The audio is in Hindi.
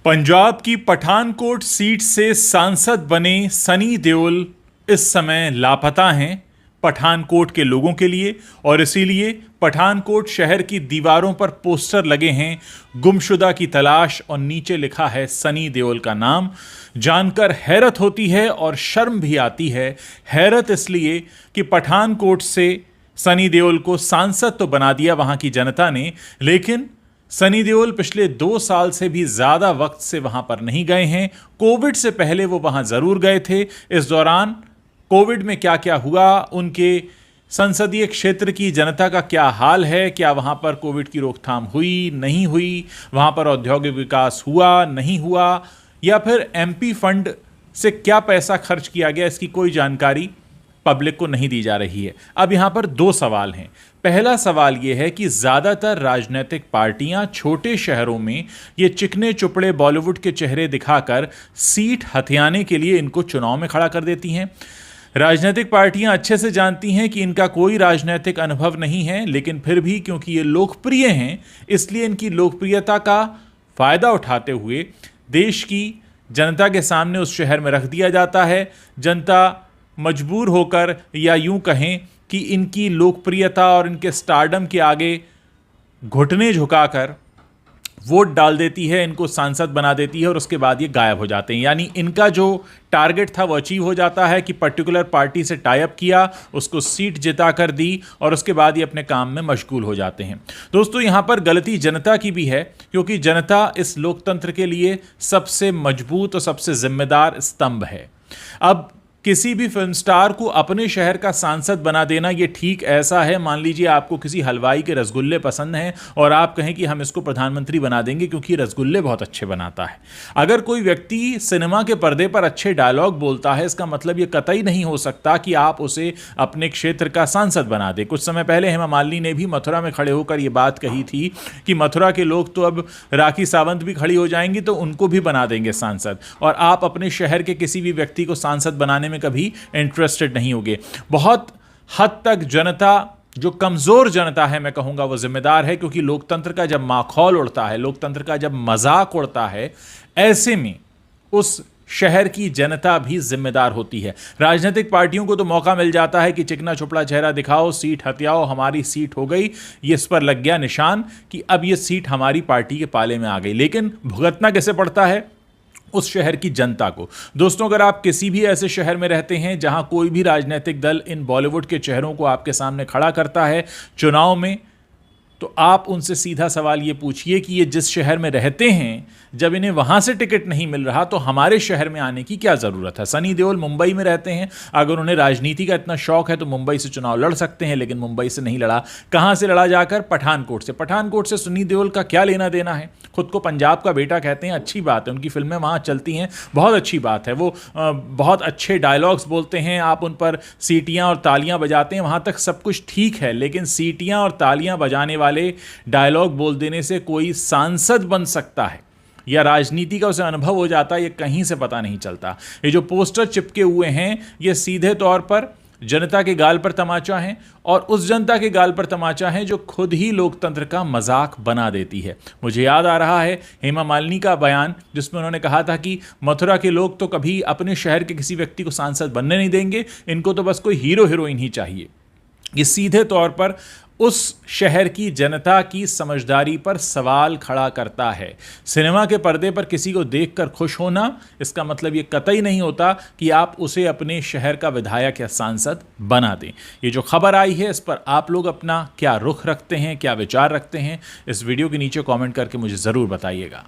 पंजाब की पठानकोट सीट से सांसद बने सनी देओल इस समय लापता हैं पठानकोट के लोगों के लिए, और इसीलिए पठानकोट शहर की दीवारों पर पोस्टर लगे हैं गुमशुदा की तलाश, और नीचे लिखा है सनी देओल का नाम। जानकर हैरत होती है और शर्म भी आती है। हैरत इसलिए कि पठानकोट से सनी देओल को सांसद तो बना दिया वहां की जनता ने, लेकिन सनी देओल पिछले 2 साल से भी ज़्यादा वक्त से वहां पर नहीं गए हैं। कोविड से पहले वो वहां ज़रूर गए थे। इस दौरान कोविड में क्या क्या हुआ, उनके संसदीय क्षेत्र की जनता का क्या हाल है, क्या वहां पर कोविड की रोकथाम हुई नहीं हुई, वहां पर औद्योगिक विकास हुआ नहीं हुआ, या फिर एमपी फंड से क्या पैसा खर्च किया गया, इसकी कोई जानकारी पब्लिक को नहीं दी जा रही है। अब यहां पर 2 सवाल हैं। पहला सवाल यह है कि ज़्यादातर राजनीतिक पार्टियां छोटे शहरों में ये चिकने चुपड़े बॉलीवुड के चेहरे दिखाकर सीट हथियाने के लिए इनको चुनाव में खड़ा कर देती हैं। राजनीतिक पार्टियां अच्छे से जानती हैं कि इनका कोई राजनीतिक अनुभव नहीं है, लेकिन फिर भी क्योंकि ये लोकप्रिय हैं, इसलिए इनकी लोकप्रियता का फ़ायदा उठाते हुए देश की जनता के सामने उस शहर में रख दिया जाता है। जनता मजबूर होकर, या यूं कहें कि इनकी लोकप्रियता और इनके स्टारडम के आगे घुटने झुकाकर वोट डाल देती है, इनको सांसद बना देती है, और उसके बाद ये गायब हो जाते हैं। यानी इनका जो टारगेट था वो अचीव हो जाता है कि पर्टिकुलर पार्टी से टाई अप किया, उसको सीट जिता कर दी, और उसके बाद ये अपने काम में मशगूल हो जाते हैं। दोस्तों, यहाँ पर गलती जनता की भी है, क्योंकि जनता इस लोकतंत्र के लिए सबसे मजबूत और सबसे जिम्मेदार स्तंभ है। अब किसी भी फिल्म स्टार को अपने शहर का सांसद बना देना ये ठीक ऐसा है, मान लीजिए आपको किसी हलवाई के रसगुल्ले पसंद हैं और आप कहें कि हम इसको प्रधानमंत्री बना देंगे क्योंकि रसगुल्ले बहुत अच्छे बनाता है। अगर कोई व्यक्ति सिनेमा के पर्दे पर अच्छे डायलॉग बोलता है, इसका मतलब ये कतई नहीं हो सकता कि आप उसे अपने क्षेत्र का सांसद बना दें। कुछ समय पहले हेमा मालिनी ने भी मथुरा में खड़े होकर ये बात कही थी कि मथुरा के लोग तो अब राखी सावंत भी खड़ी हो जाएंगी तो उनको भी बना देंगे सांसद, और आप अपने शहर के किसी भी व्यक्ति को सांसद बनाने में कभी इंटरेस्टेड नहीं होगे। बहुत हद तक जनता, जो कमजोर जनता है मैं कहूंगा, वो जिम्मेदार है, क्योंकि लोकतंत्र का जब माखौल उड़ता है, लोकतंत्र का जब मजाक उड़ता है, ऐसे में उस शहर की जनता भी जिम्मेदार होती है। राजनीतिक पार्टियों को तो मौका मिल जाता है कि चिकना चुपड़ा चेहरा दिखाओ, सीट हथियाओ, हमारी सीट हो गई, ये इस पर लग गया निशान कि अब ये सीट हमारी पार्टी के पाले में आ गई। लेकिन भुगतना कैसे पड़ता है? उस शहर की जनता को। दोस्तों, अगर आप किसी भी ऐसे शहर में रहते हैं जहां कोई भी राजनीतिक दल इन बॉलीवुड के चेहरों को आपके सामने खड़ा करता है चुनाव में, तो आप उनसे सीधा सवाल ये पूछिए कि ये जिस शहर में रहते हैं, जब इन्हें वहां से टिकट नहीं मिल रहा तो हमारे शहर में आने की क्या ज़रूरत है? सनी देओल मुंबई में रहते हैं, अगर उन्हें राजनीति का इतना शौक है तो मुंबई से चुनाव लड़ सकते हैं, लेकिन मुंबई से नहीं लड़ा। कहां से लड़ा? जाकर पठानकोट से। पठानकोट से सनी देओल का क्या लेना देना है? खुद को पंजाब का बेटा कहते हैं, अच्छी बात है, उनकी फिल्में वहाँ चलती हैं, बहुत अच्छी बात है, वो बहुत अच्छे डायलॉग्स बोलते हैं, आप उन पर सीटियाँ और तालियाँ बजाते हैं, वहाँ तक सब कुछ ठीक है। लेकिन सीटियाँ और तालियाँ बजाने वाले, डायलॉग बोल देने से कोई सांसद बन सकता है या राजनीति का उसे अनुभव हो जाता है, ये कहीं से पता नहीं चलता। ये जो पोस्टर चिपके हुए हैं, ये सीधे तौर पर जनता के गाल पर तमाचा है, और उस जनता के गाल पर तमाचा है जो खुद ही लोकतंत्र का मजाक बना देती है। मुझे याद आ रहा है हेमा मालिनी का बयान, जिसमें उन्होंने कहा था कि मथुरा के लोग तो कभी अपने शहर के किसी व्यक्ति को सांसद बनने नहीं देंगे, इनको तो बस कोई हीरो हीरोइन ही चाहिए। ये सीधे तौर पर उस शहर की जनता की समझदारी पर सवाल खड़ा करता है। सिनेमा के पर्दे पर किसी को देखकर खुश होना, इसका मतलब ये कतई नहीं होता कि आप उसे अपने शहर का विधायक या सांसद बना दें। ये जो खबर आई है, इस पर आप लोग अपना क्या रुख रखते हैं, क्या विचार रखते हैं, इस वीडियो के नीचे कमेंट करके मुझे ज़रूर बताइएगा।